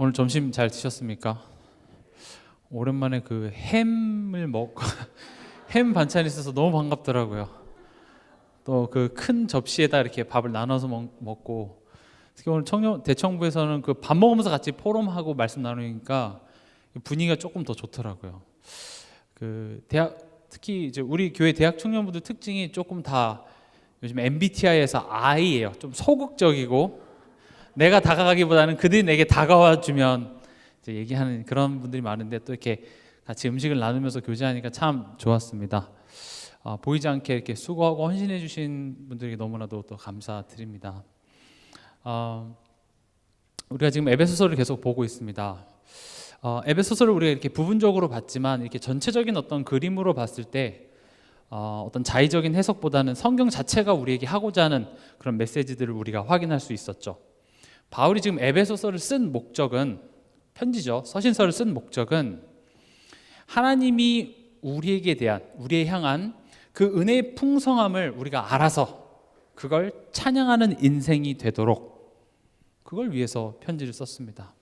오늘 점심 잘 드셨습니까? 오랜만에 그 햄을 먹고 햄 반찬이 있어서 너무 반갑더라고요. 또 그 큰 접시에다 이렇게 밥을 나눠서 먹고, 특히 오늘 대청부에서는 그 밥 먹으면서 같이 포럼하고 말씀 나누니까 분위기가 조금 더 좋더라고요. 그 대학, 특히 이제 우리 교회 대학 청년부들 특징이 조금 다 요즘 MBTI에서 I예요. 좀 소극적이고, 내가 다가가기보다는 그들이 내게 다가와 주면 이제 얘기하는 그런 분들이 많은데, 또 이렇게 같이 음식을 나누면서 교제하니까 참 좋았습니다. 보이지 않게 이렇게 수고하고 헌신해 주신 분들에게 너무나도 또 감사드립니다. 우리가 지금 에베소서를 계속 보고 있습니다. 에베소서를 우리가 이렇게 부분적으로 봤지만, 이렇게 전체적인 어떤 그림으로 봤을 때 어떤 자의적인 해석보다는 성경 자체가 우리에게 하고자 하는 그런 메시지들을 우리가 확인할 수 있었죠. 바울이 지금 에베소서를 쓴 목적은, 편지죠, 서신서를 쓴 목적은 하나님이 우리에 향한 그 은혜의 풍성함을 우리가 알아서 그걸 찬양하는 인생이 되도록, 그걸 위해서 편지를 썼습니다.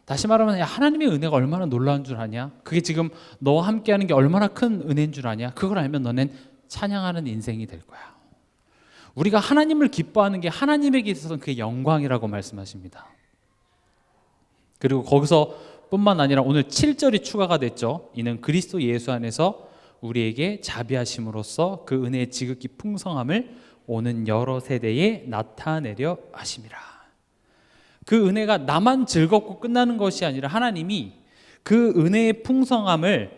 다시 말하면, 하나님의 은혜가 얼마나 놀라운 줄 아냐? 그게 지금 너와 함께하는 게 얼마나 큰 은혜인 줄 아냐? 그걸 알면 너는 찬양하는 인생이 될 거야. 우리가 하나님을 기뻐하는 게 하나님에게 있어서는 그게 영광이라고 말씀하십니다. 그리고 거기서 뿐만 아니라 오늘 7절이 추가가 됐죠. 이는 그리스도 예수 안에서 우리에게 자비하심으로써 그 은혜의 지극히 풍성함을 오는 여러 세대에 나타내려 하심이라. 그 은혜가 나만 즐겁고 끝나는 것이 아니라 하나님이 그 은혜의 풍성함을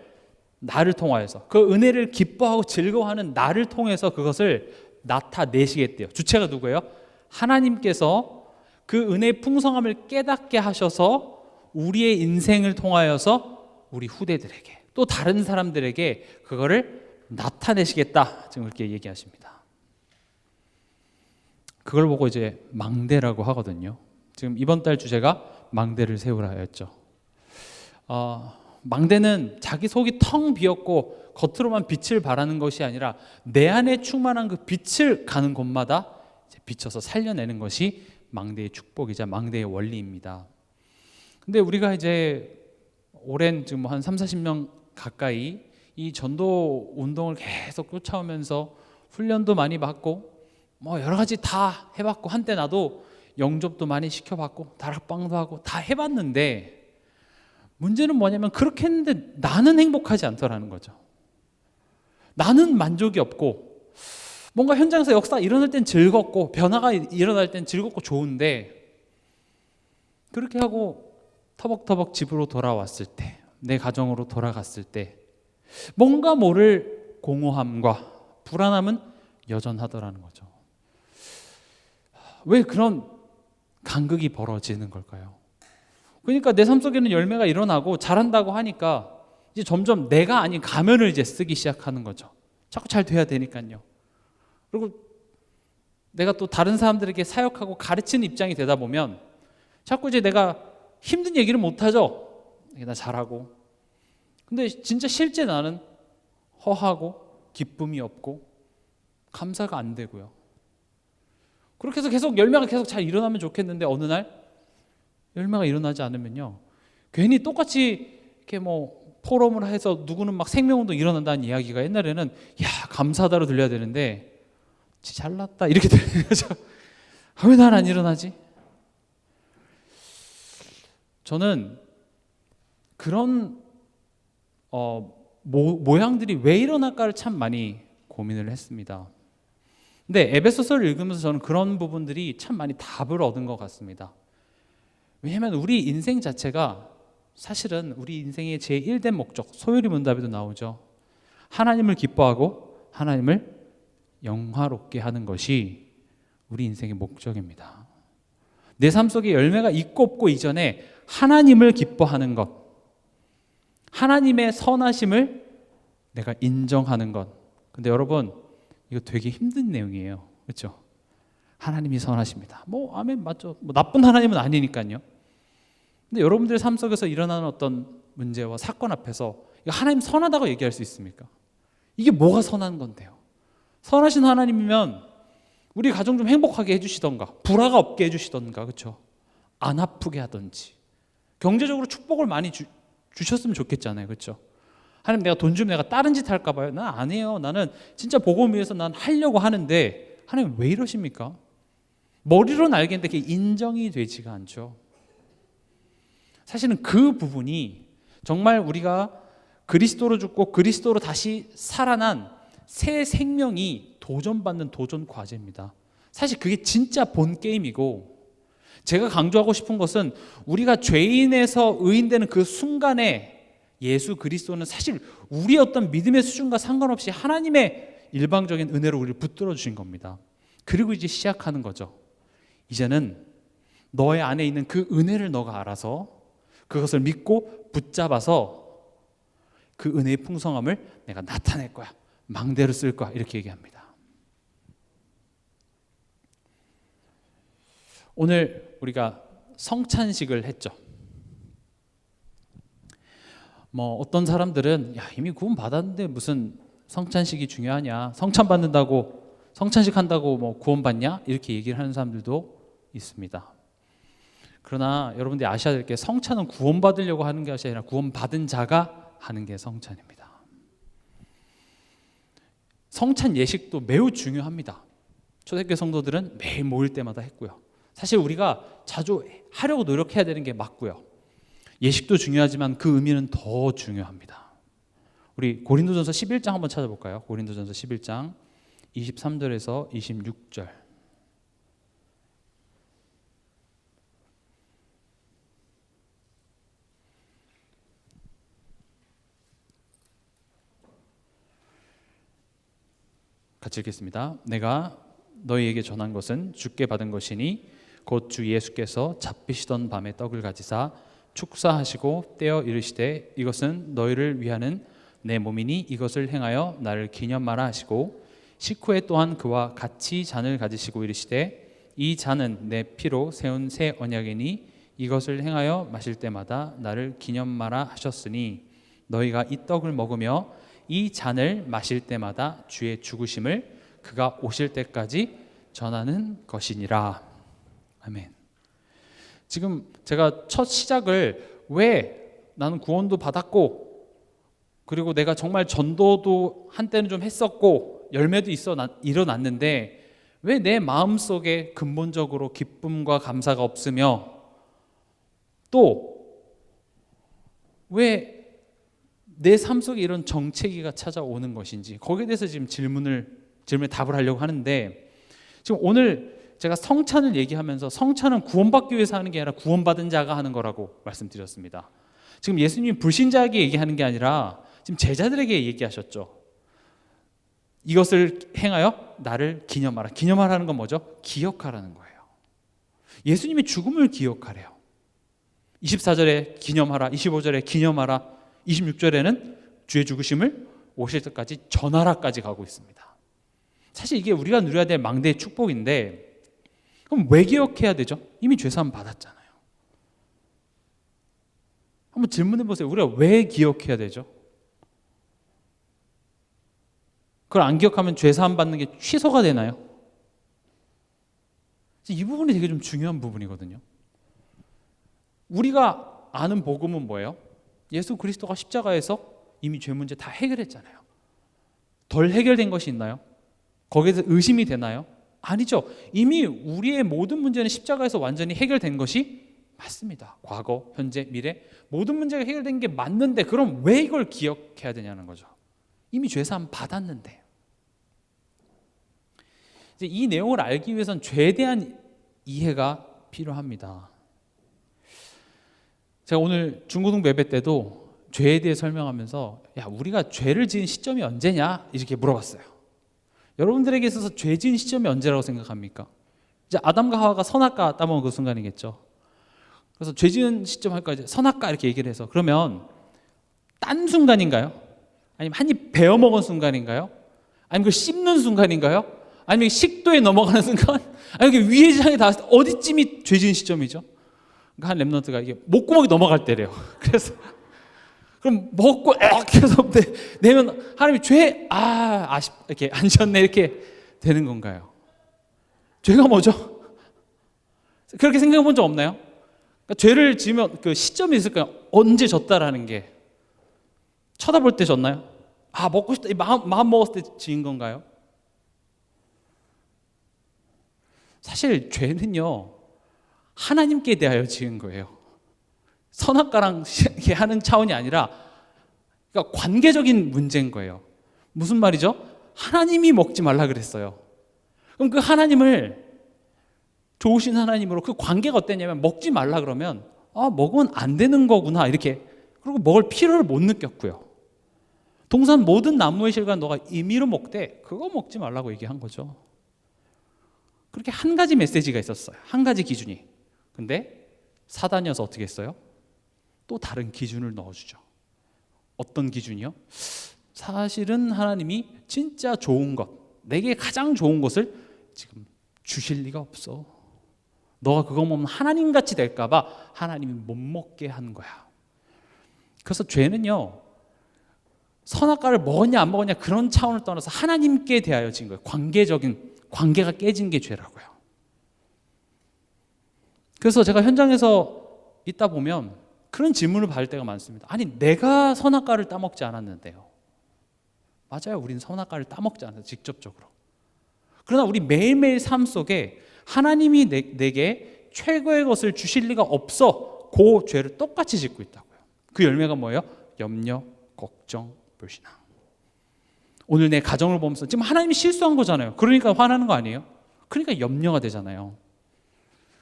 나를 통하여서, 그 은혜를 기뻐하고 즐거워하는 나를 통해서 그것을 나타내시겠대요. 주체가 누구예요? 하나님께서 그 은혜의 풍성함을 깨닫게 하셔서 우리의 인생을 통하여서 우리 후대들에게, 또 다른 사람들에게 그거를 나타내시겠다, 지금 그렇게 얘기하십니다. 그걸 보고 이제 망대라고 하거든요. 지금 이번 달 주제가 망대를 세우라였죠. 망대는 자기 속이 텅 비었고 겉으로만 빛을 발하는 것이 아니라 내 안에 충만한 그 빛을 가는 곳마다 이제 비춰서 살려내는 것이 망대의 축복이자 망대의 원리입니다. 근데 우리가 이제 오랜 지금 한 30-40년 가까이 이 전도 운동을 계속 쫓아오면서 훈련도 많이 받고 뭐 여러 가지 다 해봤고, 한때 나도 영접도 많이 시켜봤고 다락방도 하고 다 해봤는데, 문제는 뭐냐면 그렇게 했는데 나는 행복하지 않더라는 거죠. 나는 만족이 없고, 뭔가 현장에서 역사 일어날 땐 즐겁고 변화가 일어날 땐 즐겁고 좋은데, 그렇게 하고 터벅터벅 집으로 돌아왔을 때, 내 가정으로 돌아갔을 때 뭔가 모를 공허함과 불안함은 여전하더라는 거죠. 왜 그런 간극이 벌어지는 걸까요? 그러니까 내 삶 속에는 열매가 일어나고 잘한다고 하니까 이제 점점 내가 아닌 가면을 이제 쓰기 시작하는 거죠. 자꾸 잘 돼야 되니까요. 그리고 내가 또 다른 사람들에게 사역하고 가르치는 입장이 되다 보면 자꾸 이제 내가 힘든 얘기를 못 하죠. 나 잘하고. 근데 진짜 실제 나는 허하고 기쁨이 없고 감사가 안 되고요. 그렇게 해서 계속 열매가 계속 잘 일어나면 좋겠는데, 어느 날 열매가 일어나지 않으면요, 괜히 똑같이 이렇게 뭐 포럼을 해서 누구는 막 생명운동 일어난다는 이야기가 옛날에는 야 감사하다로 들려야 되는데 잘났다 이렇게 들리는 거죠. 왜 난 안 일어나지? 저는 그런 모양들이 왜 일어날까를 참 많이 고민을 했습니다. 근데 에베소서를 읽으면서 저는 그런 부분들이 참 많이 답을 얻은 것 같습니다. 왜냐하면 우리 인생 자체가 사실은 우리 인생의 제1된 목적, 소요리 문답에도 나오죠. 하나님을 기뻐하고 하나님을 영화롭게 하는 것이 우리 인생의 목적입니다. 내 삶 속에 열매가 있고 없고 이전에 하나님을 기뻐하는 것, 하나님의 선하심을 내가 인정하는 것. 근데 여러분, 이거 되게 힘든 내용이에요. 그렇죠? 하나님이 선하십니다. 아멘, 맞죠? 나쁜 하나님은 아니니까요. 근데 여러분들의 삶 속에서 일어나는 어떤 문제와 사건 앞에서 이거 하나님 선하다고 얘기할 수 있습니까? 이게 뭐가 선한 건데요? 선하신 하나님이면 우리 가정 좀 행복하게 해주시던가, 불화가 없게 해주시던가, 그렇죠? 안 아프게 하던지, 경제적으로 축복을 많이 주셨으면 좋겠잖아요. 그렇죠? 하나님, 내가 돈 주면 내가 다른 짓 할까 봐요. 난 안 해요. 나는 진짜 복음 위해서 난 하려고 하는데 하나님 왜 이러십니까? 머리로는 알겠는데 그게 인정이 되지가 않죠. 사실은 그 부분이 정말 우리가 그리스도로 죽고 그리스도로 다시 살아난 새 생명이 도전받는 도전 과제입니다. 사실 그게 진짜 본 게임이고, 제가 강조하고 싶은 것은 우리가 죄인에서 의인되는 그 순간에 예수 그리스도는 사실 우리의 어떤 믿음의 수준과 상관없이 하나님의 일방적인 은혜로 우리를 붙들어 주신 겁니다. 그리고 이제 시작하는 거죠. 이제는 너의 안에 있는 그 은혜를 너가 알아서 그것을 믿고 붙잡아서 그 은혜의 풍성함을 내가 나타낼 거야, 망대로 쓸 거야, 이렇게 얘기합니다. 오늘 우리가 성찬식을 했죠. 어떤 사람들은 이미 구원 받았는데 무슨 성찬식이 중요하냐, 성찬 받는다고 성찬식 한다고 구원 받냐, 이렇게 얘기를 하는 사람들도 있습니다. 그러나 여러분들이 아셔야 될 게, 성찬은 구원 받으려고 하는 게 아니라 구원 받은 자가 하는 게 성찬입니다. 성찬 예식도 매우 중요합니다. 초대교회 성도들은 매일 모일 때마다 했고요. 사실 우리가 자주 하려고 노력해야 되는 게 맞고요. 예식도 중요하지만 그 의미는 더 중요합니다. 우리 고린도전서 11장 한번 찾아볼까요? 고린도전서 11장 23절에서 26절. 같이 읽겠습니다. 내가 너희에게 전한 것은 주께 받은 것이니 곧 주 예수께서 잡히시던 밤에 떡을 가지사 축사하시고 떼어 이르시되 이것은 너희를 위하는 내 몸이니 이것을 행하여 나를 기념하라 하시고, 식후에 또한 그와 같이 잔을 가지시고 이르시되 이 잔은 내 피로 세운 새 언약이니 이것을 행하여 마실 때마다 나를 기념하라 하셨으니 너희가 이 떡을 먹으며 이 잔을 마실 때마다 주의 죽으심을 그가 오실 때까지 전하는 것이니라. 아멘. 지금 제가 첫 시작을, 왜 나는 구원도 받았고 그리고 내가 정말 전도도 한때는 좀 했었고 열매도 일어났는데 왜 내 마음속에 근본적으로 기쁨과 감사가 없으며 또 왜 내 삶 속에 이런 정체기가 찾아오는 것인지, 거기에 대해서 지금 질문에 답을 하려고 하는데, 지금 오늘 제가 성찬을 얘기하면서 성찬은 구원받기 위해서 하는 게 아니라 구원받은 자가 하는 거라고 말씀드렸습니다. 지금 예수님이 불신자에게 얘기하는 게 아니라 지금 제자들에게 얘기하셨죠. 이것을 행하여 나를 기념하라. 기념하라는 건 뭐죠? 기억하라는 거예요. 예수님의 죽음을 기억하래요. 24절에 기념하라, 25절에 기념하라, 26절에는 주의 죽으심을 오실 때까지 전하라까지 가고 있습니다. 사실 이게 우리가 누려야 될 망대의 축복인데, 그럼 왜 기억해야 되죠? 이미 죄사함 받았잖아요. 한번 질문해 보세요. 우리가 왜 기억해야 되죠? 그걸 안 기억하면 죄사함 받는 게 취소가 되나요? 이 부분이 되게 좀 중요한 부분이거든요. 우리가 아는 복음은 뭐예요? 예수 그리스도가 십자가에서 이미 죄 문제 다 해결했잖아요. 덜 해결된 것이 있나요? 거기에서 의심이 되나요? 아니죠. 이미 우리의 모든 문제는 십자가에서 완전히 해결된 것이 맞습니다. 과거, 현재, 미래 모든 문제가 해결된 게 맞는데, 그럼 왜 이걸 기억해야 되냐는 거죠. 이미 죄사함 받았는데. 이제 이 내용을 알기 위해서는 죄에 대한 이해가 필요합니다. 제가 오늘 중고등부 예배 때도 죄에 대해 설명하면서, 우리가 죄를 지은 시점이 언제냐 이렇게 물어봤어요. 여러분들에게 있어서 죄 지은 시점이 언제라고 생각합니까? 이제 아담과 하와가 선악과 따먹은 그 순간이겠죠. 그래서 죄 지은 시점 할까, 이제 선악과 이렇게 얘기를 해서, 그러면 딴 순간인가요? 아니면 한 입 베어 먹은 순간인가요? 아니면 그 씹는 순간인가요? 아니면 식도에 넘어가는 순간? 아니면 위에 지장에 닿았을 때 어디쯤이 죄 지은 시점이죠? 그러니까 한 랩런트가 이게 목구멍이 넘어갈 때래요. 그래서 그럼 먹고 해서 내면 하나님이 죄 이렇게 안 지었네 이렇게 되는 건가요? 죄가 뭐죠? 그렇게 생각해 본 적 없나요? 그러니까 죄를 지으면 그 시점이 있을까요? 언제 졌다라는 게. 쳐다볼 때 졌나요? 아, 먹고 싶다. 마음 먹었을 때 지은 건가요? 사실 죄는요, 하나님께 대하여 지은 거예요. 선악과랑 하는 차원이 아니라, 그러니까 관계적인 문제인 거예요. 무슨 말이죠? 하나님이 먹지 말라 그랬어요. 그럼 그 하나님을, 좋으신 하나님으로 그 관계가 어땠냐면, 먹지 말라 그러면 아, 먹으면 안 되는 거구나 이렇게. 그리고 먹을 필요를 못 느꼈고요. 동산 모든 나무의 실과 너가 임의로 먹되 그거 먹지 말라고 얘기한 거죠. 그렇게 한 가지 메시지가 있었어요. 한 가지 기준이. 근데 사단이어서 어떻게 했어요? 또 다른 기준을 넣어주죠. 어떤 기준이요? 사실은 하나님이 진짜 좋은 것, 내게 가장 좋은 것을 지금 주실 리가 없어. 너가 그거 먹으면 하나님같이 될까 봐 하나님이 못 먹게 한 거야. 그래서 죄는요, 선악과를 먹었냐 안 먹었냐 그런 차원을 떠나서 하나님께 대하여 진 거예요. 관계가 깨진 게 죄라고요. 그래서 제가 현장에서 있다 보면 그런 질문을 받을 때가 많습니다. 아니, 내가 선악과를 따먹지 않았는데요. 맞아요. 우리는 선악과를 따먹지 않아요. 직접적으로. 그러나 우리 매일매일 삶 속에 하나님이 내게 최고의 것을 주실 리가 없어. 그 죄를 똑같이 짓고 있다고요. 그 열매가 뭐예요? 염려, 걱정, 불신앙. 오늘 내 가정을 보면서 지금 하나님이 실수한 거잖아요. 그러니까 화나는 거 아니에요? 그러니까 염려가 되잖아요.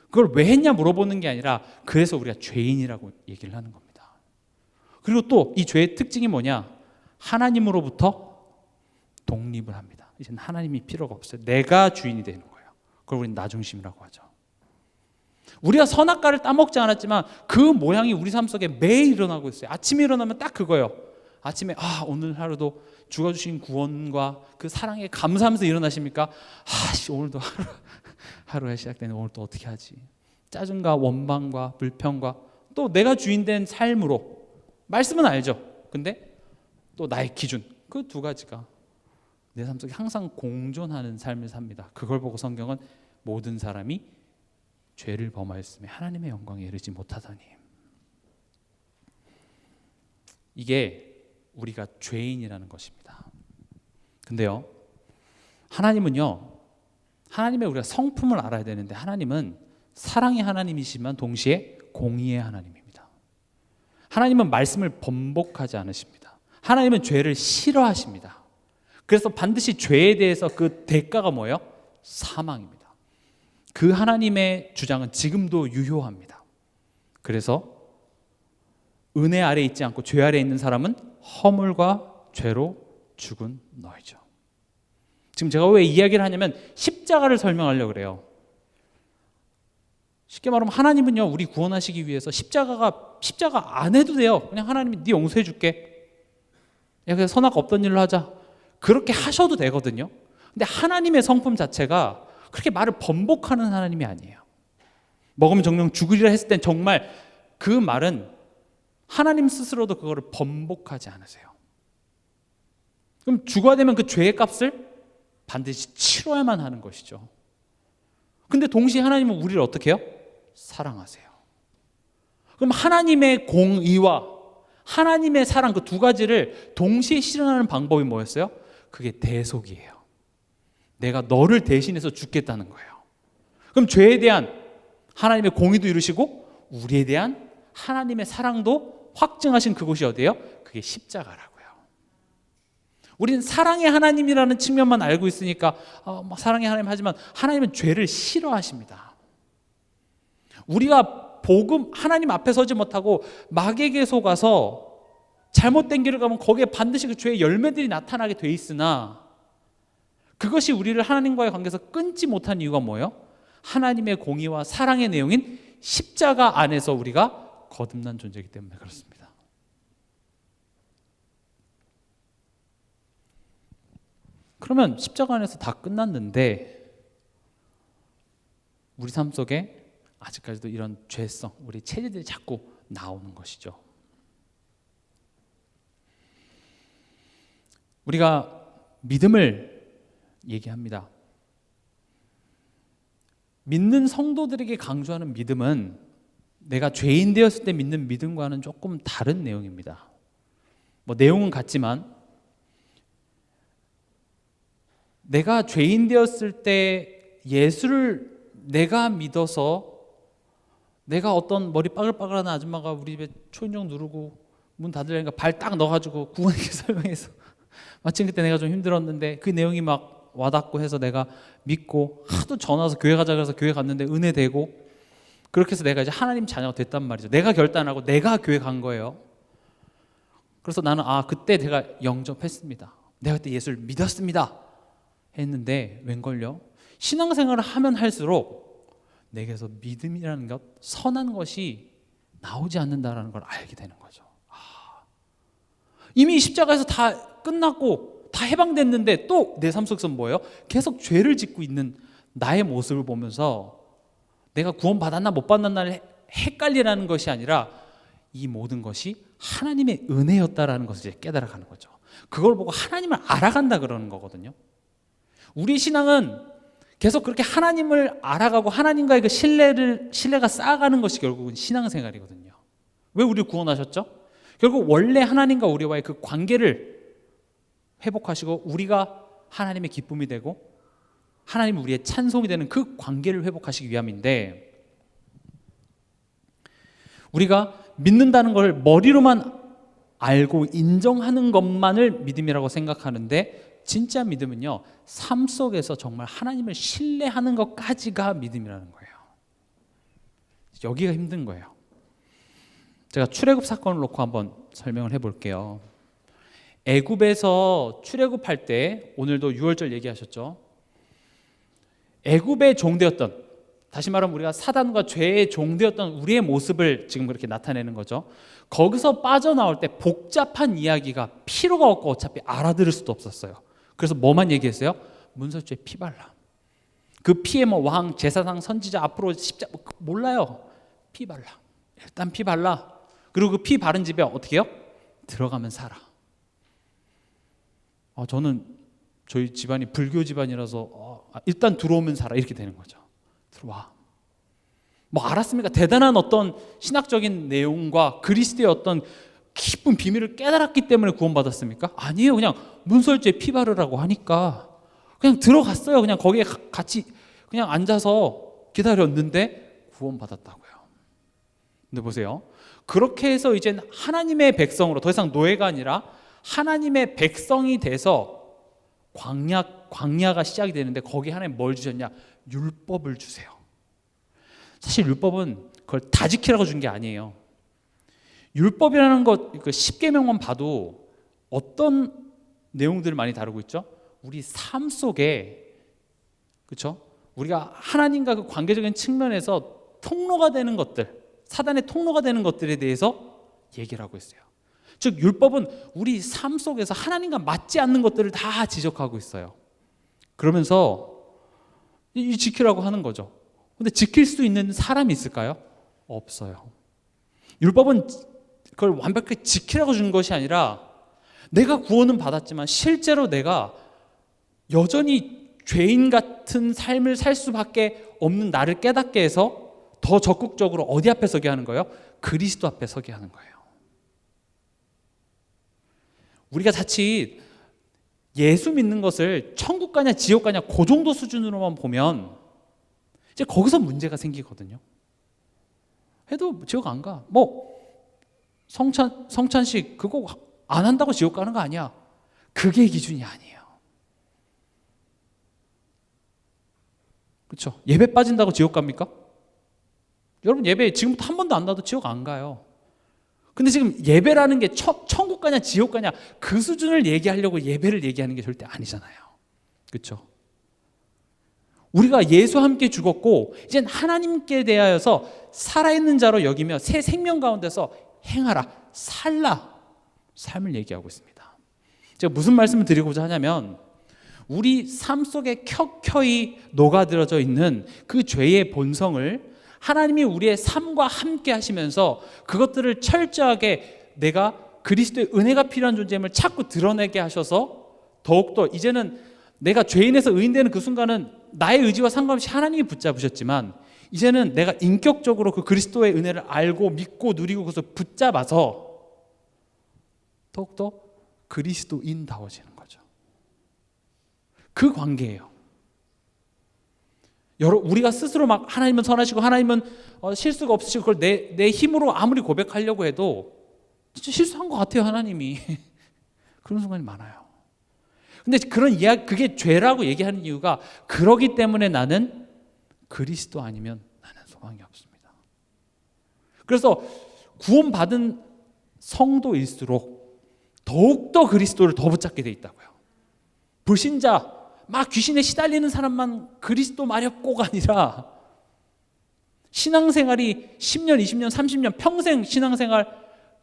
그걸 왜 했냐 물어보는 게 아니라 그래서 우리가 죄인이라고 얘기를 하는 겁니다. 그리고 또 이 죄의 특징이 뭐냐? 하나님으로부터 독립을 합니다. 이제는 하나님이 필요가 없어요. 내가 주인이 되는 거예요. 그걸 우리는 나 중심이라고 하죠. 우리가 선악과를 따먹지 않았지만 그 모양이 우리 삶 속에 매일 일어나고 있어요. 아침에 일어나면 딱 그거예요. 아침에 오늘 하루도 주가 주신 구원과 그 사랑에 감사하면서 일어나십니까? 오늘도 하루가 시작되는 오늘 또 어떻게 하지? 짜증과 원망과 불평과 또 내가 주인된 삶으로, 말씀은 알죠. 근데 또 나의 기준, 그 두 가지가 내 삶 속에 항상 공존하는 삶을 삽니다. 그걸 보고 성경은 모든 사람이 죄를 범하였음에 하나님의 영광에 이르지 못하다니. 이게 우리가 죄인이라는 것입니다. 근데요, 하나님은요, 하나님의 우리가 성품을 알아야 되는데 하나님은 사랑의 하나님이시지만 동시에 공의의 하나님입니다. 하나님은 말씀을 번복하지 않으십니다. 하나님은 죄를 싫어하십니다. 그래서 반드시 죄에 대해서 그 대가가 뭐예요? 사망입니다. 그 하나님의 주장은 지금도 유효합니다. 그래서 은혜 아래 있지 않고 죄 아래 있는 사람은 허물과 죄로 죽은 너희죠. 지금 제가 왜 이야기를 하냐면 십자가를 설명하려고 그래요. 쉽게 말하면 하나님은요, 우리 구원하시기 위해서 십자가 안 해도 돼요. 그냥 하나님이 네 용서해 줄게. 야, 그냥 선악 없던 일로 하자. 그렇게 하셔도 되거든요. 근데 하나님의 성품 자체가 그렇게 말을 번복하는 하나님이 아니에요. 먹으면 정령 죽으리라 했을 땐 정말 그 말은 하나님 스스로도 그거를 번복하지 않으세요. 그럼 죽어야 되면 그 죄의 값을 반드시 치러야만 하는 것이죠. 근데 동시에 하나님은 우리를 어떻게 해요? 사랑하세요. 그럼 하나님의 공의와 하나님의 사랑, 그 두 가지를 동시에 실현하는 방법이 뭐였어요? 그게 대속이에요. 내가 너를 대신해서 죽겠다는 거예요. 그럼 죄에 대한 하나님의 공의도 이루시고 우리에 대한 하나님의 사랑도 확증하신 그곳이 어디예요? 그게 십자가라고요. 우리는 사랑의 하나님이라는 측면만 알고 있으니까 사랑의 하나님 하지만 하나님은 죄를 싫어하십니다. 우리가 복음, 하나님 앞에 서지 못하고 마귀에게 속아서 잘못된 길을 가면 거기에 반드시 그 죄의 열매들이 나타나게 돼 있으나 그것이 우리를 하나님과의 관계에서 끊지 못한 이유가 뭐예요? 하나님의 공의와 사랑의 내용인 십자가 안에서 우리가 거듭난 존재이기 때문에 그렇습니다. 그러면 십자가 안에서 다 끝났는데 우리 삶 속에 아직까지도 이런 죄성, 우리 체질들이 자꾸 나오는 것이죠. 우리가 믿음을 얘기합니다. 믿는 성도들에게 강조하는 믿음은 내가 죄인 되었을 때 믿는 믿음과는 조금 다른 내용입니다. 뭐 내용은 같지만 내가 죄인 되었을 때 예수를 내가 믿어서 내가 어떤 머리 빠글빠글한 아줌마가 우리 집에 초인종 누르고 문 닫으려니까 발 딱 넣어가지고 구원에게 설명해서 마침 그때 내가 좀 힘들었는데 그 내용이 막 와닿고 해서 내가 믿고 하도 전화 와서 교회 가자 그래서 교회 갔는데 은혜 되고 그렇게 해서 내가 이제 하나님 자녀가 됐단 말이죠. 내가 결단하고 내가 교회 간 거예요. 그래서 나는 그때 내가 영접했습니다. 내가 그때 예수를 믿었습니다 했는데 웬걸요? 신앙생활을 하면 할수록 내게서 믿음이라는 것, 선한 것이 나오지 않는다라는 걸 알게 되는 거죠. 이미 십자가에서 다 끝났고 다 해방됐는데 또 내 삶 속에서 뭐예요? 계속 죄를 짓고 있는 나의 모습을 보면서 내가 구원받았나 못 받았나를 헷갈리라는 것이 아니라 이 모든 것이 하나님의 은혜였다라는 것을 이제 깨달아가는 거죠. 그걸 보고 하나님을 알아간다 그러는 거거든요. 우리 신앙은 계속 그렇게 하나님을 알아가고 하나님과의 그 신뢰가 쌓아가는 것이 결국은 신앙생활이거든요. 왜 우리를 구원하셨죠? 결국 원래 하나님과 우리와의 그 관계를 회복하시고 우리가 하나님의 기쁨이 되고 하나님 우리의 찬송이 되는 그 관계를 회복하시기 위함인데, 우리가 믿는다는 걸 머리로만 알고 인정하는 것만을 믿음이라고 생각하는데 진짜 믿음은요, 삶 속에서 정말 하나님을 신뢰하는 것까지가 믿음이라는 거예요. 여기가 힘든 거예요. 제가 출애굽 사건을 놓고 한번 설명을 해볼게요. 애굽에서 출애굽할 때, 오늘도 6월절 얘기하셨죠. 애굽의 종되었던, 다시 말하면 우리가 사단과 죄의 종되었던 우리의 모습을 지금 그렇게 나타내는 거죠. 거기서 빠져나올 때 복잡한 이야기가 필요가 없고 어차피 알아들을 수도 없었어요. 그래서 뭐만 얘기했어요? 문설주에 피 발라. 그 피에 뭐 왕, 제사장, 선지자, 앞으로 십자 몰라요. 피 발라. 일단 피 발라. 그리고 그 피 바른 집에 어떻게 해요? 들어가면 살아. 저는 저희 집안이 불교 집안이라서 일단 들어오면 살아 이렇게 되는 거죠. 들어와. 뭐 알았습니까? 대단한 어떤 신학적인 내용과 그리스도의 어떤 깊은 비밀을 깨달았기 때문에 구원받았습니까? 아니에요. 그냥 문설주에 피 바르라고 하니까 그냥 들어갔어요. 그냥 거기에 같이 그냥 앉아서 기다렸는데 구원받았다고요. 근데 보세요. 그렇게 해서 이제 하나님의 백성으로 더 이상 노예가 아니라 하나님의 백성이 돼서 광야가 시작이 되는데 거기에 하나님 뭘 주셨냐? 율법을 주세요. 사실 율법은 그걸 다 지키라고 준 게 아니에요. 율법이라는 것, 그 10계명만 봐도 어떤 내용들을 많이 다루고 있죠? 우리 삶 속에, 그렇죠? 우리가 하나님과 그 관계적인 측면에서 통로가 되는 것들, 사단의 통로가 되는 것들에 대해서 얘기를 하고 있어요. 즉 율법은 우리 삶 속에서 하나님과 맞지 않는 것들을 다 지적하고 있어요. 그러면서 이 지키라고 하는 거죠. 근데 지킬 수 있는 사람이 있을까요? 없어요. 율법은 그걸 완벽하게 지키라고 준 것이 아니라 내가 구원은 받았지만 실제로 내가 여전히 죄인 같은 삶을 살 수밖에 없는 나를 깨닫게 해서 더 적극적으로 어디 앞에 서게 하는 거예요? 그리스도 앞에 서게 하는 거예요. 우리가 자칫 예수 믿는 것을 천국 가냐 지옥 가냐 그 정도 수준으로만 보면 이제 거기서 문제가 생기거든요. 해도 지옥 안 가. 뭐 성찬식 그거 안 한다고 지옥 가는 거 아니야. 그게 기준이 아니에요. 그렇죠? 예배 빠진다고 지옥 갑니까? 여러분 예배 지금부터 한 번도 안 나도 지옥 안 가요. 근데 지금 예배라는 게 천국 가냐 지옥 가냐 그 수준을 얘기하려고 예배를 얘기하는 게 절대 아니잖아요. 그렇죠? 우리가 예수와 함께 죽었고 이젠 하나님께 대하여서 살아있는 자로 여기며 새 생명 가운데서 행하라, 살라 삶을 얘기하고 있습니다. 제가 무슨 말씀을 드리고자 하냐면 우리 삶 속에 켜켜이 녹아들어져 있는 그 죄의 본성을 하나님이 우리의 삶과 함께 하시면서 그것들을 철저하게 내가 그리스도의 은혜가 필요한 존재임을 자꾸 드러내게 하셔서 더욱더 이제는 내가 죄인에서 의인되는 그 순간은 나의 의지와 상관없이 하나님이 붙잡으셨지만 이제는 내가 인격적으로 그 그리스도의 은혜를 알고 믿고 누리고 그것을 붙잡아서 더욱더 그리스도인다워지는 거죠. 그 관계예요. 우리가 스스로 막 하나님은 선하시고 하나님은 실수가 없으시고 그걸 내 힘으로 아무리 고백하려고 해도 진짜 실수한 것 같아요, 하나님이. 그런 순간이 많아요. 근데 그런 이야기, 그게 죄라고 얘기하는 이유가 그러기 때문에 나는 그리스도 아니면 나는 소망이 없습니다. 그래서 구원받은 성도일수록 더욱더 그리스도를 더 붙잡게 돼 있다고요. 불신자, 막 귀신에 시달리는 사람만 그리스도 마렵고가 아니라 신앙생활이 10년, 20년, 30년 평생 신앙생활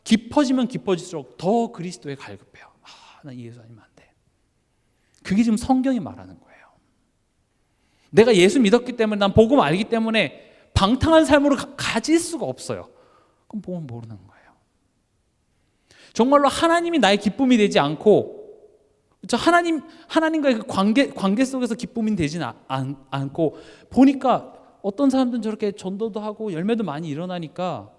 깊어지면 깊어질수록 더 그리스도에 갈급해요. 나 예수 아니면 안 돼. 그게 지금 성경이 말하는 거예요. 내가 예수 믿었기 때문에, 난 복음 알기 때문에 방탕한 삶으로 가질 수가 없어요. 그럼 복음 모르는 거예요. 정말로 하나님이 나의 기쁨이 되지 않고, 하나님과의 그 관계 속에서 기쁨이 되지는 않고, 보니까 어떤 사람들은 저렇게 전도도 하고 열매도 많이 일어나니까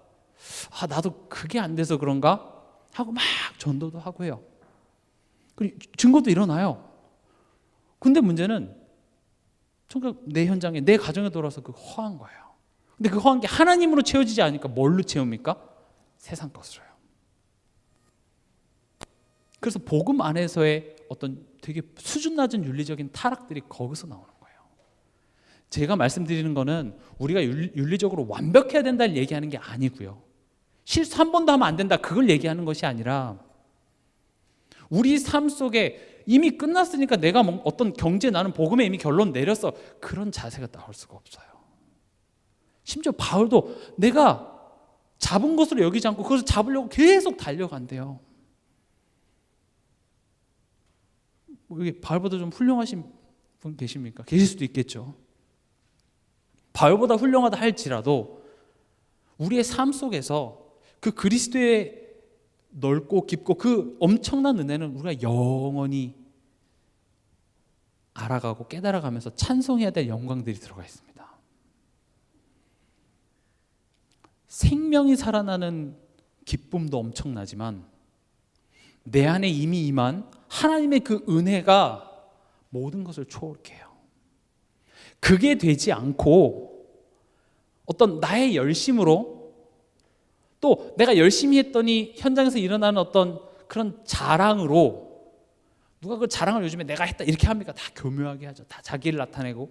나도 그게 안 돼서 그런가 하고 막 전도도 하고 해요. 그리고 증거도 일어나요. 근데 문제는 내 현장에, 내 가정에 돌아서 그 허한 거예요. 근데 그 허한 게 하나님으로 채워지지 않으니까 뭘로 채웁니까? 세상 것으로요. 그래서 복음 안에서의 어떤 되게 수준 낮은 윤리적인 타락들이 거기서 나오는 거예요. 제가 말씀드리는 거는 우리가 윤리적으로 완벽해야 된다를 얘기하는 게 아니고요. 실수 한 번도 하면 안 된다, 그걸 얘기하는 것이 아니라 우리 삶 속에 이미 끝났으니까 내가 어떤 경지에, 나는 복음에 이미 결론 내렸어, 그런 자세가 나올 수가 없어요. 심지어 바울도 내가 잡은 것으로 여기지 않고 그것을 잡으려고 계속 달려간대요. 여기 바울보다 좀 훌륭하신 분 계십니까? 계실 수도 있겠죠. 바울보다 훌륭하다 할지라도 우리의 삶 속에서 그 그리스도의 넓고 깊고 그 엄청난 은혜는 우리가 영원히 알아가고 깨달아가면서 찬송해야 될 영광들이 들어가 있습니다. 생명이 살아나는 기쁨도 엄청나지만 내 안에 이미 임한 하나님의 그 은혜가 모든 것을 초월해요. 그게 되지 않고 어떤 나의 열심으로, 또 내가 열심히 했더니 현장에서 일어나는 어떤 그런 자랑으로, 누가 그 자랑을 요즘에 내가 했다 이렇게 합니까? 다 교묘하게 하죠. 다 자기를 나타내고.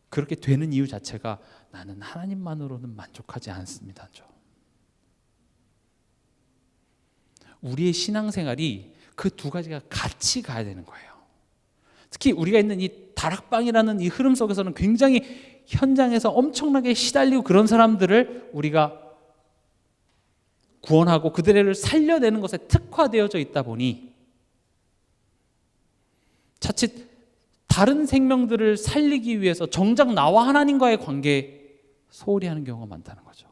그렇게 되는 이유 자체가 나는 하나님만으로는 만족하지 않습니다. 우리의 신앙생활이 그 두 가지가 같이 가야 되는 거예요. 특히 우리가 있는 이 다락방이라는 이 흐름 속에서는 굉장히 현장에서 엄청나게 시달리고 그런 사람들을 우리가 구원하고 그들을 살려내는 것에 특화되어져 있다 보니 자칫 다른 생명들을 살리기 위해서 정작 나와 하나님과의 관계에 소홀히 하는 경우가 많다는 거죠.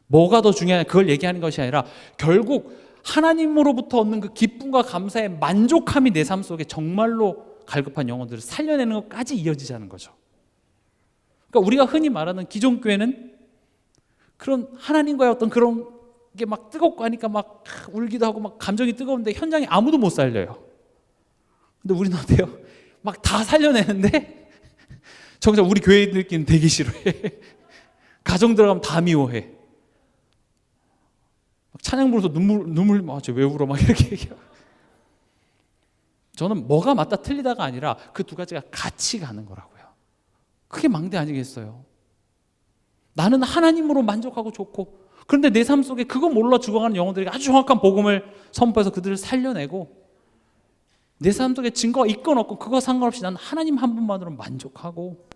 뭐가 더 중요하냐, 그걸 얘기하는 것이 아니라 결국 하나님으로부터 얻는 그 기쁨과 감사의 만족함이 내 삶 속에 정말로 갈급한 영혼들을 살려내는 것까지 이어지자는 거죠. 그러니까 우리가 흔히 말하는 기존 교회는 그런 하나님과의 어떤 그런 게 막 뜨겁고 하니까 막 울기도 하고 막 감정이 뜨거운데 현장에 아무도 못 살려요. 근데 우리는 어때요? 막 다 살려내는데 정작 우리 교회들끼리는 되게 싫어해. 가정 들어가면 다 미워해. 찬양 부르면서 눈물 왜 울어 막 이렇게 얘기해요. 저는 뭐가 맞다 틀리다가 아니라 그 두 가지가 같이 가는 거라고요. 그게 망대 아니겠어요? 나는 하나님으로 만족하고 좋고, 그런데 내 삶 속에 그거 몰라 죽어가는 영혼들에게 아주 정확한 복음을 선포해서 그들을 살려내고, 내 삶 속에 증거가 있건 없건 그거 상관없이 나는 하나님 한 분만으로 만족하고,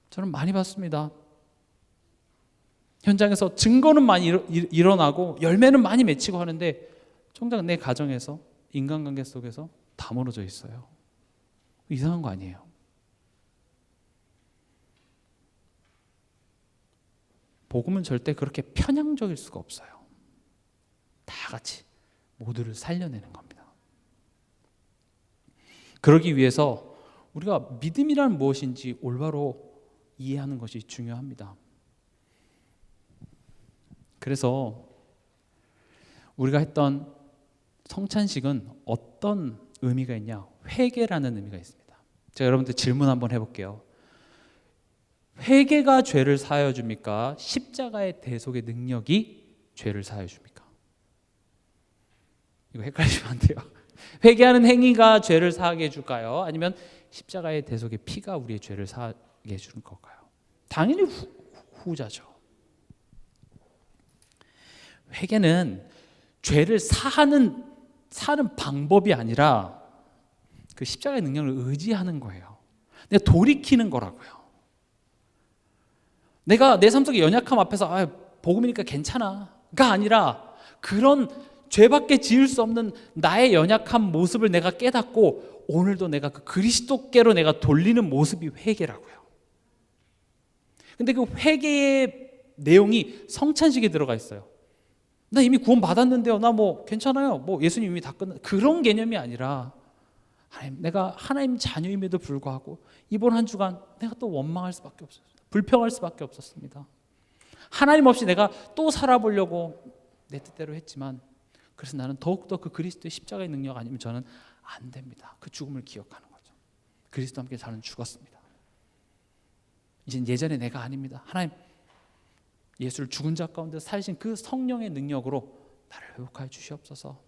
저는 많이 봤습니다. 현장에서 증거는 많이 일어나고 열매는 많이 맺히고 하는데 정작 내 가정에서, 인간관계 속에서 다 무너져 있어요. 이상한 거 아니에요? 복음은 절대 그렇게 편향적일 수가 없어요. 다 같이 모두를 살려내는 겁니다. 그러기 위해서 우리가 믿음이란 무엇인지 올바로 이해하는 것이 중요합니다. 그래서 우리가 했던 성찬식은 어떤 의미가 있냐? 회개라는 의미가 있습니다. 제가 여러분들 질문 한번 해볼게요. 회개가 죄를 사하여 줍니까? 십자가의 대속의 능력이 죄를 사하여 줍니까? 이거 헷갈리시면 안 돼요. 회개하는 행위가 죄를 사하게 해줄까요? 아니면 십자가의 대속의 피가 우리의 죄를 사하게 해주는 걸까요? 당연히 후자죠. 회개는 죄를 사는 방법이 아니라 그 십자가의 능력을 의지하는 거예요. 내가 돌이키는 거라고요. 내가 내 삶 속의 연약함 앞에서 복음이니까 괜찮아가 아니라 그런 죄밖에 지을 수 없는 나의 연약한 모습을 내가 깨닫고 오늘도 내가 그 그리스도께로 내가 돌리는 모습이 회개라고요. 근데 그 회개의 내용이 성찬식에 들어가 있어요. 나 이미 구원 받았는데요. 나 뭐 괜찮아요. 뭐 예수님 이미 다 끝나. 그런 개념이 아니라 하나님, 내가 하나님 자녀임에도 불구하고 이번 한 주간 내가 또 원망할 수밖에 없었어요. 불평할 수밖에 없었습니다. 하나님 없이 내가 또 살아보려고 내 뜻대로 했지만 그래서 나는 더욱더 그 그리스도의 십자가의 능력 아니면 저는 안 됩니다. 그 죽음을 기억하는 거죠. 그리스도와 함께 저는 죽었습니다. 이젠 예전의 내가 아닙니다. 하나님, 예수를 죽은 자 가운데 살리신 그 성령의 능력으로 나를 회복하여 주시옵소서.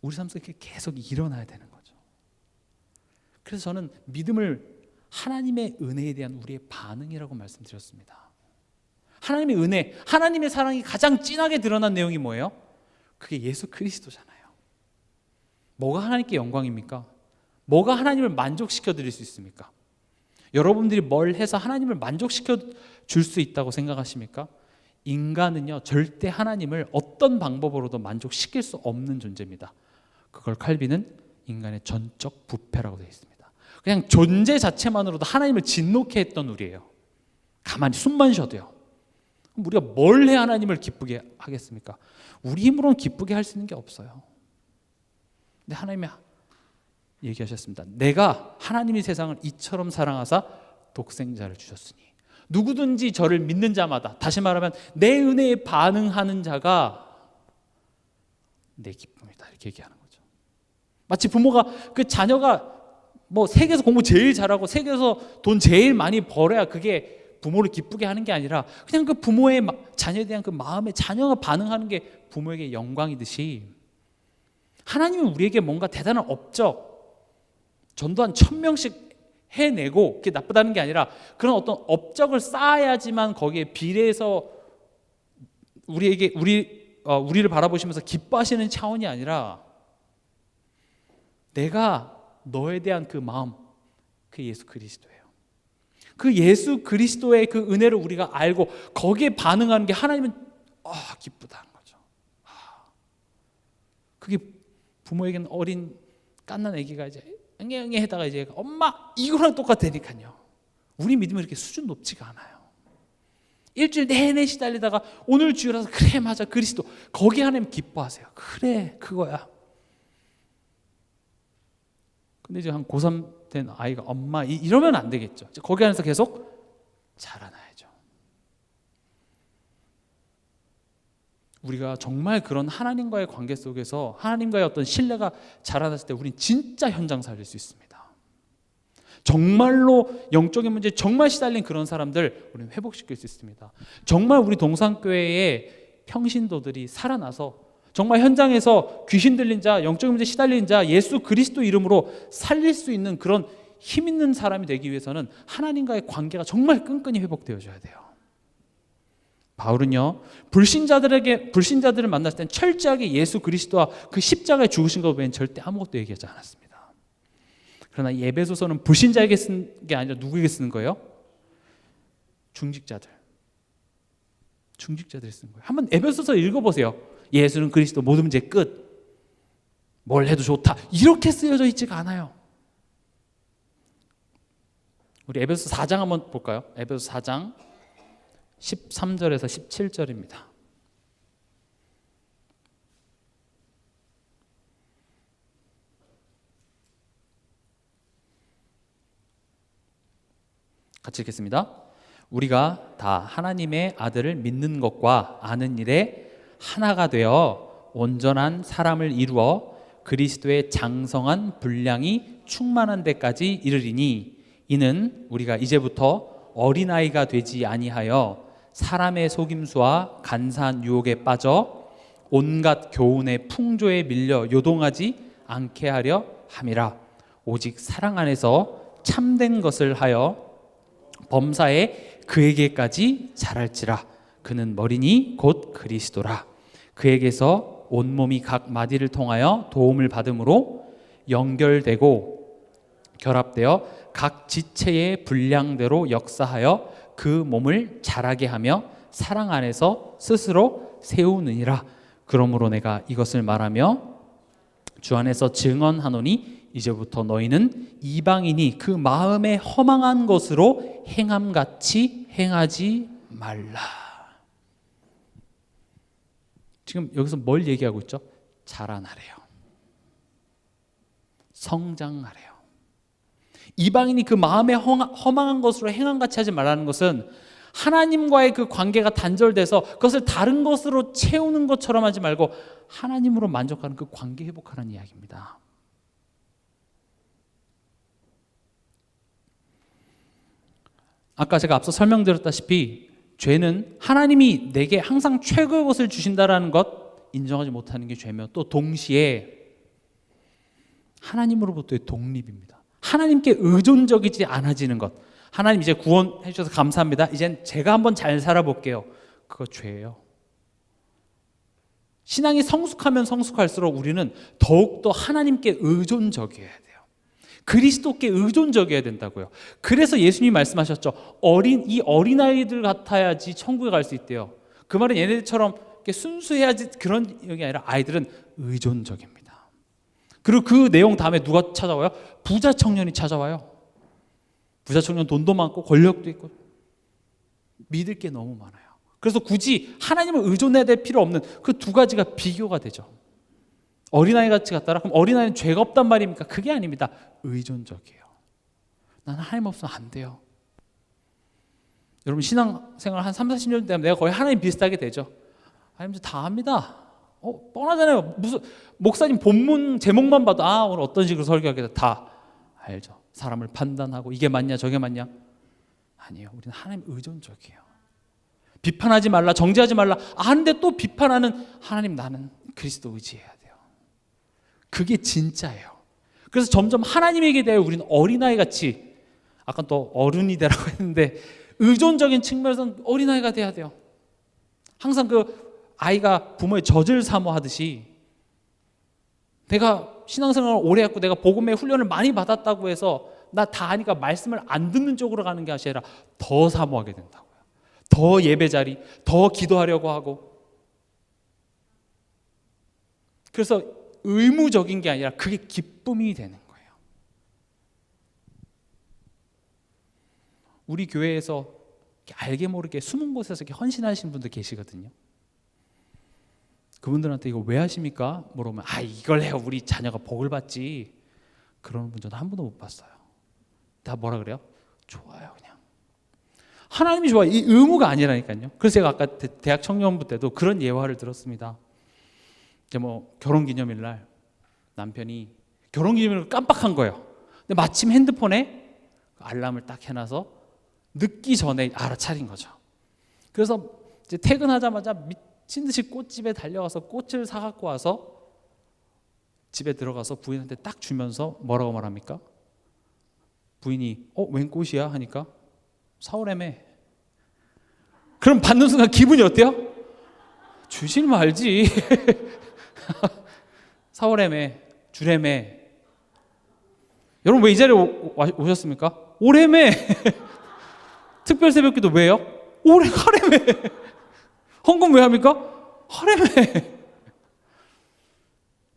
우리 삶 속에 계속 일어나야 되는 거죠. 그래서 저는 믿음을 하나님의 은혜에 대한 우리의 반응이라고 말씀드렸습니다. 하나님의 은혜, 하나님의 사랑이 가장 진하게 드러난 내용이 뭐예요? 그게 예수 그리스도잖아요. 뭐가 하나님께 영광입니까? 뭐가 하나님을 만족시켜 드릴 수 있습니까? 여러분들이 뭘 해서 하나님을 만족시켜 줄 수 있다고 생각하십니까? 인간은요, 절대 하나님을 어떤 방법으로도 만족시킬 수 없는 존재입니다. 그걸 칼빈은 인간의 전적 부패라고 되어 있습니다. 그냥 존재 자체만으로도 하나님을 진노케 했던 우리예요. 가만히 숨만 쉬어도요. 그럼 우리가 뭘 해야 하나님을 기쁘게 하겠습니까? 우리 힘으로는 기쁘게 할 수 있는 게 없어요. 근데 하나님이 얘기하셨습니다. 내가 하나님이 세상을 이처럼 사랑하사 독생자를 주셨으니 누구든지 저를 믿는 자마다, 다시 말하면 내 은혜에 반응하는 자가 내 기쁨이다, 이렇게 얘기하는 거죠. 마치 부모가 그 자녀가 뭐 세계에서 공부 제일 잘하고 세계에서 돈 제일 많이 벌어야 그게 부모를 기쁘게 하는 게 아니라 그냥 그 부모의 자녀에 대한 그 마음에 자녀가 반응하는 게 부모에게 영광이듯이 하나님은 우리에게 뭔가 대단한 업적, 전도 한 1000명씩 해내고 그게 나쁘다는 게 아니라 그런 어떤 업적을 쌓아야지만 거기에 비례해서 우리를 바라보시면서 기뻐하시는 차원이 아니라 내가 너에 대한 그 마음, 그 예수 그리스도예요. 그 예수 그리스도의 그 은혜를 우리가 알고 거기에 반응하는 게 하나님은 기쁘다는 거죠. 그게 부모에게는 어린 갓난 아기가 이제 응애응애 하다가 이제 엄마 이거랑 똑같다니까요. 우리 믿음은 이렇게 수준 높지가 않아요. 일주일 내내 시달리다가 오늘 주일라서 그래 맞아 그리스도 거기 하나님 기뻐하세요. 그래 그거야. 근데 이제 한 고3 된 아이가 엄마 이러면 안 되겠죠. 거기 안에서 계속 자라나야죠. 우리가 정말 그런 하나님과의 관계 속에서 하나님과의 어떤 신뢰가 자라났을 때 우리는 진짜 현장 살릴 수 있습니다. 정말로 영적인 문제에 정말 시달린 그런 사람들 우리는 회복시킬 수 있습니다. 정말 우리 동산교회의 평신도들이 살아나서 정말 현장에서 귀신 들린 자, 영적인 문제에 시달린 자 예수 그리스도 이름으로 살릴 수 있는 그런 힘 있는 사람이 되기 위해서는 하나님과의 관계가 정말 끈끈이 회복되어져야 돼요. 바울은요, 불신자들을 만났을 땐 철저하게 예수 그리스도와 그 십자가에 죽으신 것 외엔 절대 아무것도 얘기하지 않았습니다. 그러나 이 에베소서는 불신자에게 쓴 게 아니라 누구에게 쓰는 거예요? 중직자들이 쓴 거예요. 한번 에베소서 읽어보세요. 예수는 그리스도 모든 문제 끝. 뭘 해도 좋다. 이렇게 쓰여져 있지가 않아요. 우리 에베소서 4장 한번 볼까요? 에베소서 4장 13절에서 17절입니다. 같이 읽겠습니다. 우리가 다 하나님의 아들을 믿는 것과 아는 일에 하나가 되어 온전한 사람을 이루어 그리스도의 장성한 분량이 충만한 데까지 이르리니 이는 우리가 이제부터 어린아이가 되지 아니하여 사람의 속임수와 간사한 유혹에 빠져 온갖 교훈의 풍조에 밀려 요동하지 않게 하려 함이라. 오직 사랑 안에서 참된 것을 하여 범사에 그에게까지 자랄지라. 그는 머리니 곧 그리스도라. 그에게서 온몸이 각 마디를 통하여 도움을 받음으로 연결되고 결합되어 각 지체의 분량대로 역사하여 그 몸을 자라게 하며 사랑 안에서 스스로 세우느니라. 그러므로 내가 이것을 말하며 주 안에서 증언하노니 이제부터 너희는 이방인이 그 마음에 허망한 것으로 행함같이 행하지 말라. 지금 여기서 뭘 얘기하고 있죠? 자라나래요. 성장하래요. 이방인이 그 마음에 허망한 것으로 행함같이 하지 말라는 것은 하나님과의 그 관계가 단절돼서 그것을 다른 것으로 채우는 것처럼 하지 말고 하나님으로 만족하는 그 관계 회복하라는 이야기입니다. 아까 제가 앞서 설명드렸다시피 죄는 하나님이 내게 항상 최고의 것을 주신다라는 것 인정하지 못하는 게 죄며 또 동시에 하나님으로부터의 독립입니다. 하나님께 의존적이지 않아지는 것. 하나님 이제 구원해 주셔서 감사합니다. 이젠 제가 한번 잘 살아볼게요. 그거 죄예요. 신앙이 성숙하면 성숙할수록 우리는 더욱더 하나님께 의존적이어야 돼요. 그리스도께 의존적이어야 된다고요. 그래서 예수님이 말씀하셨죠. 이 어린아이들 같아야지 천국에 갈 수 있대요. 그 말은 얘네들처럼 순수해야지 그런 게 아니라 아이들은 의존적입니다. 그리고 그 내용 다음에 누가 찾아와요? 부자 청년이 찾아와요. 부자 청년 돈도 많고 권력도 있고 믿을 게 너무 많아요. 그래서 굳이 하나님을 의존해야 될 필요 없는 그 두 가지가 비교가 되죠. 어린아이 같이 갔다라? 그럼 어린아이는 죄가 없단 말입니까? 그게 아닙니다. 의존적이에요. 나는 하나님 없으면 안 돼요. 여러분 신앙생활 한 3, 40년 되면 내가 거의 하나님 비슷하게 되죠. 하나님 다 합니다. 뻔하잖아요. 무슨 목사님 본문 제목만 봐도 오늘 어떤 식으로 설교하겠다 다 알죠. 사람을 판단하고 이게 맞냐 저게 맞냐. 아니에요. 우리는 하나님 의존적이에요. 비판하지 말라 정죄하지 말라 하는데 또 비판하는 하나님 나는 그리스도 의지해야 돼요. 그게 진짜예요. 그래서 점점 하나님에게 대해 우리는 어린아이 같이 아까 또 어른이 되라고 했는데 의존적인 측면에서는 어린아이가 돼야 돼요. 항상 그 아이가 부모의 젖을 사모하듯이 내가 신앙생활을 오래 했고 내가 복음의 훈련을 많이 받았다고 해서 나 다 아니까 말씀을 안 듣는 쪽으로 가는 게 아니라 더 사모하게 된다고요. 더 예배 자리, 더 기도하려고 하고. 그래서 의무적인 게 아니라 그게 기쁨이 되는 거예요. 우리 교회에서 알게 모르게 숨은 곳에서 이렇게 헌신하신 분들 계시거든요. 그분들한테 이거 왜 하십니까? 물어보면 이걸 해요. 우리 자녀가 복을 받지. 그러는 분 저는 한 번도 못 봤어요. 다 뭐라 그래요? 좋아요 그냥. 하나님이 좋아요. 이 의무가 아니라니까요. 그래서 제가 아까 대학 청년부 때도 그런 예화를 들었습니다. 이제 결혼기념일 날 남편이 결혼기념일을 깜빡한 거예요. 근데 마침 핸드폰에 알람을 딱 해놔서 늦기 전에 알아차린 거죠. 그래서 이제 퇴근하자마자 미친 듯이 꽃집에 달려가서 꽃을 사갖고 와서 집에 들어가서 부인한테 딱 주면서 뭐라고 말합니까? 부인이 웬 꽃이야? 하니까 사오래매. 그럼 받는 순간 기분이 어때요? 주실 말지. 사오래매, 주래매. 여러분 왜 이 자리에 오셨습니까? 오래매. 특별 새벽기도 왜요? 하래매. 헌금 왜 합니까? 하래매.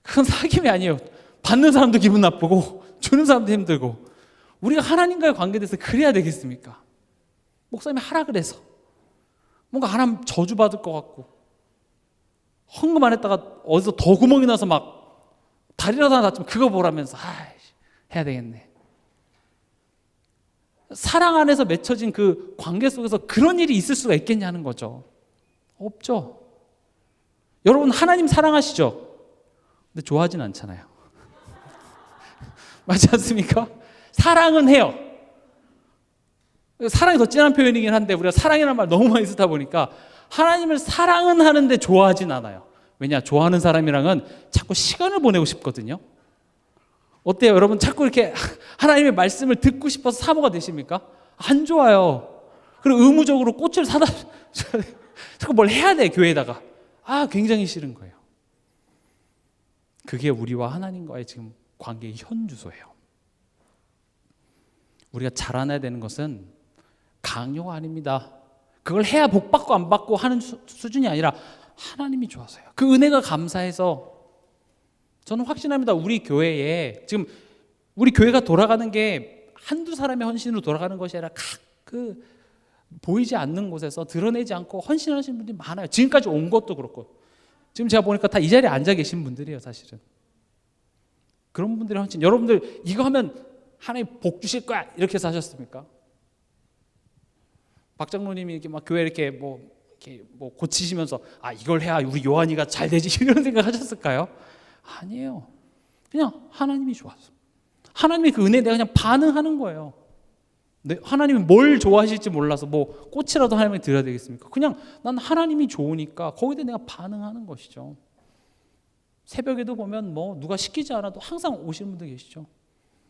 그건 사귐이 아니에요. 받는 사람도 기분 나쁘고 주는 사람도 힘들고. 우리가 하나님과의 관계에서 그래야 되겠습니까? 목사님이 하라 그래서 뭔가 안 하면 저주받을 것 같고 헌금 안 했다가 어디서 더 구멍이 나서 막 다리라도 하나 다치면 그거 보라면서 해야 되겠네. 사랑 안에서 맺혀진 그 관계 속에서 그런 일이 있을 수가 있겠냐는 거죠. 없죠. 여러분 하나님 사랑하시죠? 근데 좋아하진 않잖아요. 맞지 않습니까? 사랑은 해요. 사랑이 더 진한 표현이긴 한데 우리가 사랑이라는 말 너무 많이 쓰다 보니까 하나님을 사랑은 하는데 좋아하진 않아요. 왜냐? 좋아하는 사람이랑은 자꾸 시간을 보내고 싶거든요. 어때요? 여러분 자꾸 이렇게 하나님의 말씀을 듣고 싶어서 사모가 되십니까? 안 좋아요. 그리고 의무적으로 꽃을 사다 자꾸 뭘 해야 돼 교회에다가. 굉장히 싫은 거예요. 그게 우리와 하나님과의 지금 관계의 현주소예요. 우리가 자라나야 되는 것은 강요가 아닙니다. 그걸 해야 복 받고 안 받고 하는 수준이 아니라 하나님이 좋아서요. 그 은혜가 감사해서 저는 확신합니다. 우리 교회에 지금 우리 교회가 돌아가는 게 한두 사람의 헌신으로 돌아가는 것이 아니라 보이지 않는 곳에서 드러내지 않고 헌신하시는 분들이 많아요. 지금까지 온 것도 그렇고 지금 제가 보니까 다 이 자리에 앉아 계신 분들이에요. 사실은 그런 분들의 헌신. 여러분들 이거 하면 하나님 복 주실 거야 이렇게 해서 하셨습니까? 박 장로님이 이렇게 막 교회 이렇게 뭐 고치시면서 이걸 해야 우리 요한이가 잘 되지 이런 생각 하셨을까요? 아니에요. 그냥 하나님이 좋아서 하나님의 그 은혜에 내가 그냥 반응하는 거예요. 하나님이 뭘 좋아하실지 몰라서 뭐 꽃이라도 하나님께 드려야 되겠습니까? 그냥 난 하나님이 좋으니까 거기에 대해 내가 반응하는 것이죠. 새벽에도 보면 뭐 누가 시키지 않아도 항상 오시는 분들 계시죠.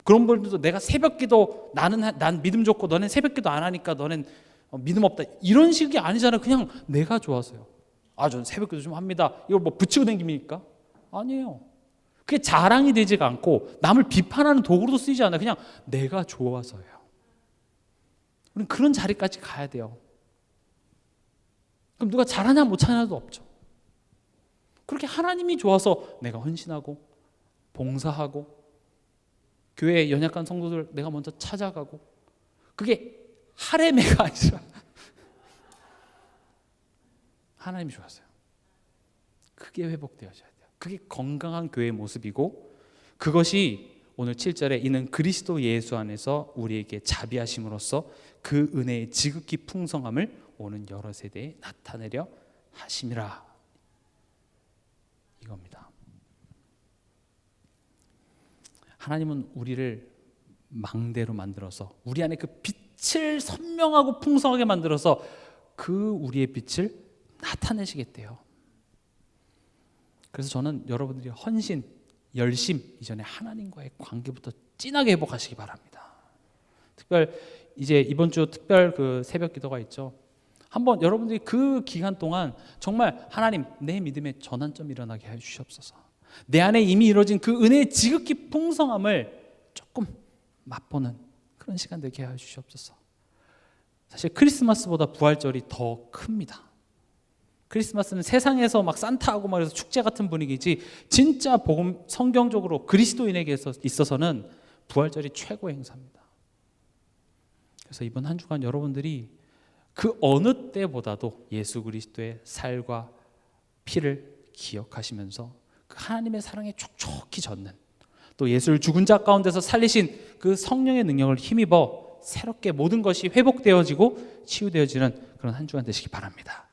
그런 분들도 내가 새벽 기도 난 믿음 좋고 너는 새벽 기도 안 하니까 너는 믿음 없다 이런 식이 아니잖아요. 그냥 내가 좋아서요. 저는 새벽 기도 좀 합니다. 이걸 뭐 붙이고 다닙니까? 아니에요. 그게 자랑이 되지가 않고 남을 비판하는 도구로도 쓰이지 않아요. 그냥 내가 좋아서요. 우리는 그런 자리까지 가야 돼요. 그럼 누가 잘하냐 못하냐도 없죠. 그렇게 하나님이 좋아서 내가 헌신하고 봉사하고 교회 연약한 성도들 내가 먼저 찾아가고 그게 하레메가 아니라 하나님이 좋았어요. 그게 회복되어져야 돼요. 그게 건강한 교회의 모습이고 그것이 오늘 7절에 이는 그리스도 예수 안에서 우리에게 자비하심으로써 그 은혜의 지극히 풍성함을 오는 여러 세대에 나타내려 하심이라 이겁니다. 하나님은 우리를 망대로 만들어서 우리 안에 그 빛을 선명하고 풍성하게 만들어서 그 우리의 빛을 나타내시겠대요. 그래서 저는 여러분들이 헌신, 열심 이전에 하나님과의 관계부터 진하게 회복하시기 바랍니다. 특별 이제 이번 주 특별 그 새벽 기도가 있죠. 한번 여러분들이 그 기간 동안 정말 하나님 내 믿음의 전환점이 일어나게 해 주시옵소서. 내 안에 이미 이루어진 그 은혜의 지극히 풍성함을 조금 맛보는 그런 시간 되게 해 주시옵소서. 사실 크리스마스보다 부활절이 더 큽니다. 크리스마스는 세상에서 막 산타하고 막 그래서 축제 같은 분위기지 진짜 복음 성경적으로 그리스도인에게 있어서는 부활절이 최고의 행사입니다. 그래서 이번 한 주간 여러분들이 그 어느 때보다도 예수 그리스도의 살과 피를 기억하시면서 그 하나님의 사랑에 촉촉히 젖는 또 예수를 죽은 자 가운데서 살리신 그 성령의 능력을 힘입어 새롭게 모든 것이 회복되어지고 치유되어지는 그런 한 주간 되시기 바랍니다.